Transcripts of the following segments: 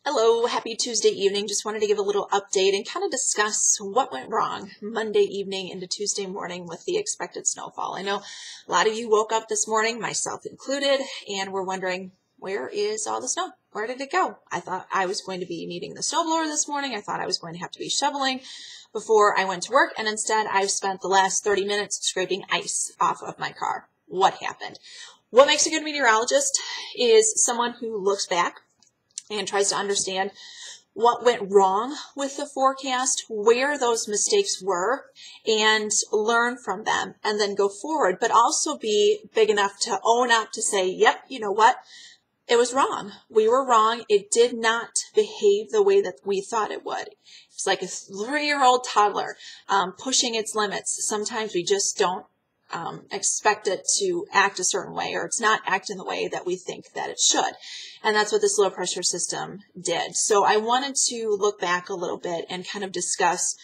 Hello, happy Tuesday evening. Just wanted to give a little update and kind of discuss what went wrong Monday evening into Tuesday morning with the expected snowfall. I know a lot of you woke up this morning, myself included, and were wondering, where is all the snow? Where did it go? I thought I was going to be needing the snowblower this morning. I thought I was going to have to be shoveling before I went to work, and instead I've spent the last 30 minutes scraping ice off of my car. What happened? What makes a good meteorologist is someone who looks back and tries to understand what went wrong with the forecast, where those mistakes were, and learn from them and then go forward, but also be big enough to own up to say, yep, you know what? It was wrong. We were wrong. It did not behave the way that we thought it would. It's like a 3-year-old toddler pushing its limits. Sometimes we just don't expect it to act a certain way, or it's not acting the way that we think that it should. And that's what this low pressure system did. So I wanted to look back a little bit and kind of discuss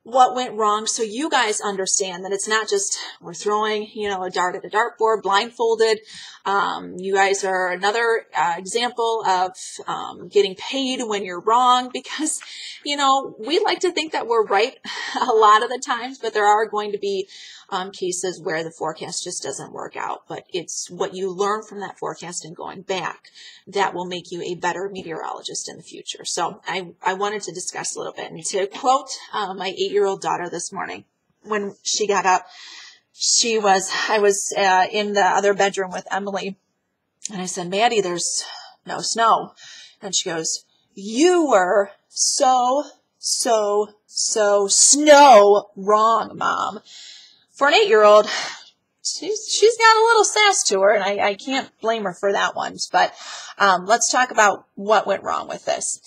what went wrong so you guys understand that it's not just we're throwing, a dart at a dartboard blindfolded. You guys are another example of getting paid when you're wrong because, we like to think that we're right a lot of the times, but there are going to be cases where the forecast just doesn't work out. But it's what you learn from that forecast and going back that will make you a better meteorologist in the future. So I wanted to discuss a little bit. And to quote my 8-year-old daughter this morning, when she got up, I was in the other bedroom with Emily, and I said, Maddie, there's no snow. And she goes, you were so snow wrong, Mom. For an 8-year-old, she's got a little sass to her, and I can't blame her for that one. But let's talk about what went wrong with this.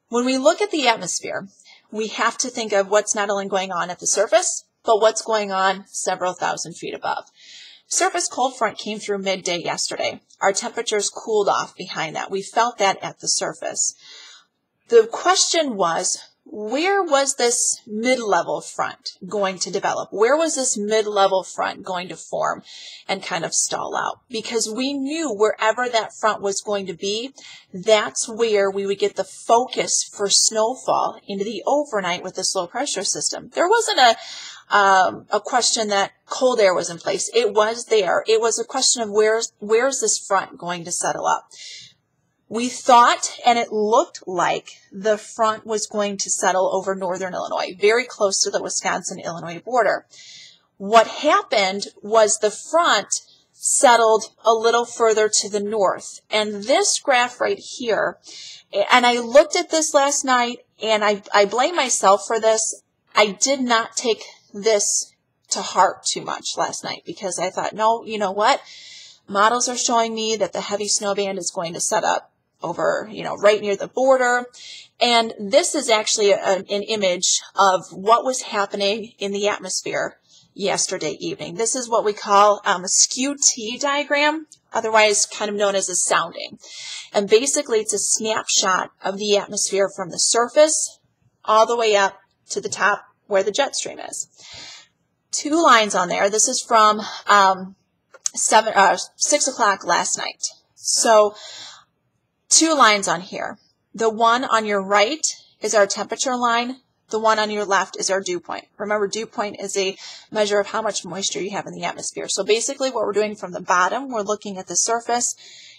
When we look at the atmosphere, we have to think of what's not only going on at the surface, but what's going on several thousand feet above. Surface cold front came through midday yesterday. Our temperatures cooled off behind that. We felt that at the surface. The question was, where was this mid-level front going to develop? Where was this mid-level front going to form and kind of stall out? Because we knew wherever that front was going to be, that's where we would get the focus for snowfall into the overnight with this low pressure system. There wasn't a question that cold air was in place. It was there. It was a question of where's this front going to settle up? We thought, and it looked like, the front was going to settle over northern Illinois, very close to the Wisconsin-Illinois border. What happened was the front settled a little further to the north. And this graph right here, and I looked at this last night, and I blame myself for this. I did not take this to heart too much last night because I thought, no, you know what? Models are showing me that the heavy snow band is going to set up over, right near the border. And this is actually an image of what was happening in the atmosphere yesterday evening. This is what we call a skew T diagram, otherwise kind of known as a sounding. And basically it's a snapshot of the atmosphere from the surface all the way up to the top where the jet stream is. 2 lines on there. This is from 6 o'clock last night. So 2 lines on here. The one on your right is our temperature line. The one on your left is our dew point. Remember, dew point is a measure of how much moisture you have in the atmosphere. So basically what we're doing from the bottom, we're looking at the surface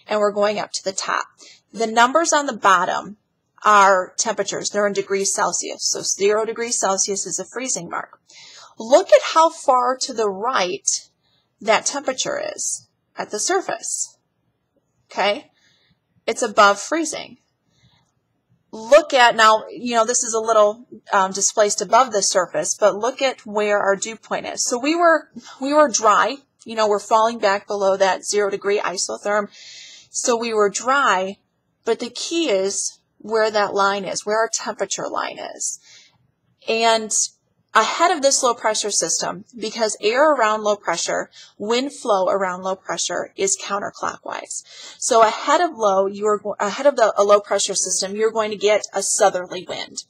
and we're going up to the top. The numbers on the bottom are temperatures. They're in degrees Celsius. So 0 degrees Celsius is a freezing mark. Look at how far to the right that temperature is at the surface. Okay? It's above freezing. Look at, now, this is a little displaced above the surface, but look at where our dew point is. So we were dry. We're falling back below that 0 degree isotherm. So we were dry, but the key is where that line is, where our temperature line is. And ahead of this low pressure system, because air around low pressure, wind flow around low pressure is counterclockwise. So ahead of a low pressure system, you're going to get a southerly wind.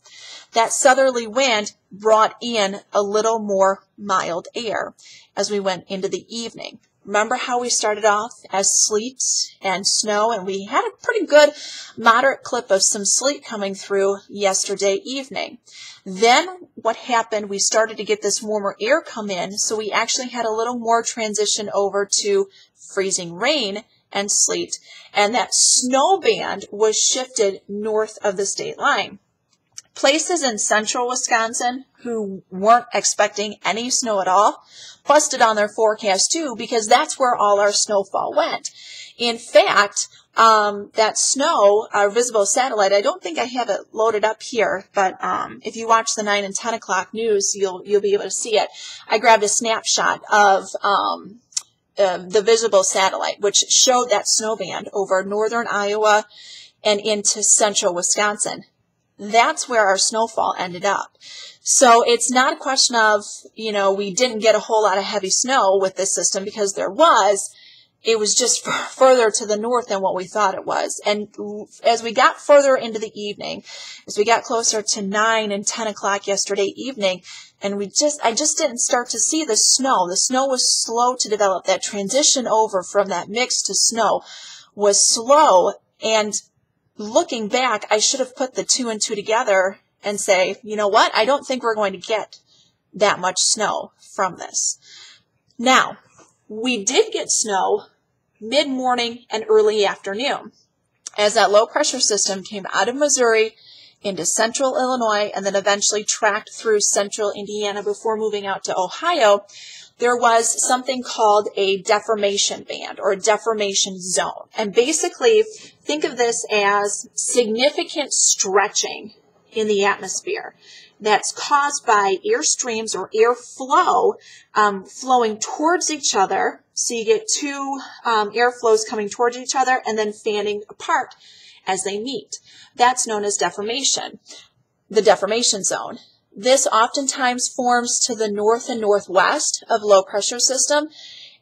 That southerly wind brought in a little more mild air as we went into the evening. Remember how we started off as sleet and snow, and we had a pretty good moderate clip of some sleet coming through yesterday evening. Then what happened, we started to get this warmer air come in, so we actually had a little more transition over to freezing rain and sleet, and that snow band was shifted north of the state line. Places in central Wisconsin who weren't expecting any snow at all busted on their forecast too, because that's where all our snowfall went. In fact, that snow, our visible satellite, I don't think I have it loaded up here, but if you watch the 9 and 10 o'clock news, you'll be able to see it. I grabbed a snapshot of the visible satellite, which showed that snow band over northern Iowa and into central Wisconsin. That's where our snowfall ended up. So it's not a question of, you know, we didn't get a whole lot of heavy snow with this system, because there was. It was just further to the north than what we thought it was. And as we got further into the evening, as we got closer to 9 and 10 o'clock yesterday evening, and I just didn't start to see the snow. The snow was slow to develop. That transition over from that mix to snow was slow. And looking back, I should have put the 2 and 2 together and say, you know what? I don't think we're going to get that much snow from this. Now, we did get snow mid-morning and early afternoon as that low pressure system came out of Missouri into central Illinois and then eventually tracked through central Indiana before moving out to Ohio. There was something called a deformation band or a deformation zone. And basically, think of this as significant stretching in the atmosphere that's caused by air streams or air flow flowing towards each other. So you get two air flows coming towards each other and then fanning apart as they meet. That's known as deformation, the deformation zone. This oftentimes forms to the north and northwest of low pressure system,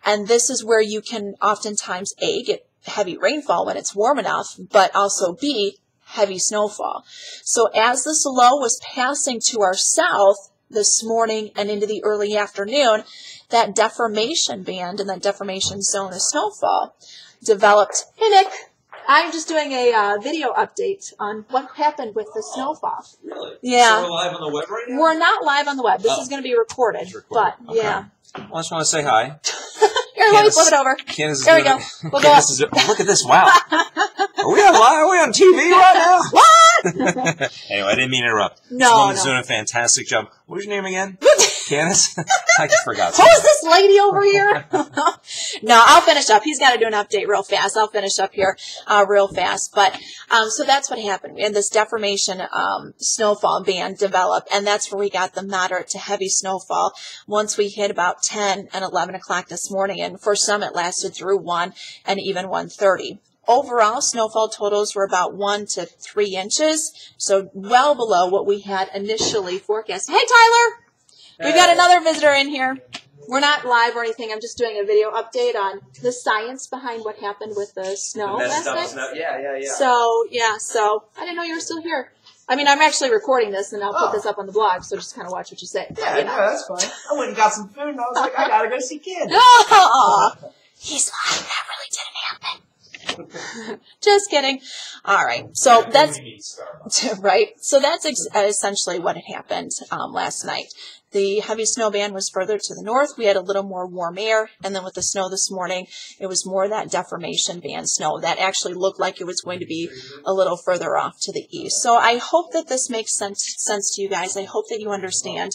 and this is where you can oftentimes A, get heavy rainfall when it's warm enough, but also B, heavy snowfall. So as this low was passing to our south this morning and into the early afternoon, that deformation band and that deformation zone of snowfall developed. Hey Nick, I'm just doing a video update on what happened with the snowfall. Really? Yeah. So we're live on the web right now? We're not live on the web. This is going to be recorded. But okay. Yeah. Well, I just want to say hi. Here, let me flip it over. There we go. We'll go up. Look at this. Wow. Are we on live? Are we on TV right now? What? Anyway, I didn't mean to interrupt. No, Simone's no. doing a fantastic job. What was your name again? Candace? I forgot. Who's this lady over here? No, I'll finish up. He's got to do an update real fast. I'll finish up here real fast. But so that's what happened. We had this deformation snowfall band develop, and that's where we got the moderate to heavy snowfall once we hit about 10 and 11 o'clock this morning. And for some, it lasted through 1 and even 1:30. Overall, snowfall totals were about 1 to 3 inches, so well below what we had initially forecast. Hey, Tyler! We've got another visitor in here. We're not live or anything. I'm just doing a video update on the science behind what happened with the snow last night. Yeah. So I didn't know you were still here. I mean, I'm actually recording this, and I'll put this up on the blog, so just kind of watch what you say. Yeah, no, that's fine. I went and got some food, and I was like, I gotta go see Ken. Oh, he's lying. That really didn't happen. Just kidding. All right. So that's right. So that's essentially what had happened last night. The heavy snow band was further to the north. We had a little more warm air. And then with the snow this morning, it was more that deformation band snow that actually looked like it was going to be a little further off to the east. So I hope that this makes sense to you guys. I hope that you understand.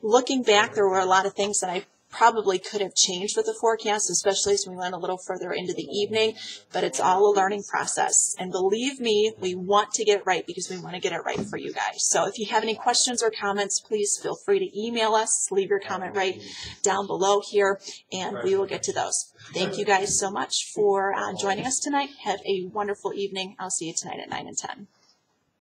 Looking back, there were a lot of things that I probably could have changed with the forecast, especially as we went a little further into the evening, but it's all a learning process. And believe me, we want to get it right because we want to get it right for you guys. So if you have any questions or comments, please feel free to email us, leave your comment right down below here, and we will get to those. Thank you guys so much for joining us tonight. Have a wonderful evening. I'll see you tonight at 9 and 10.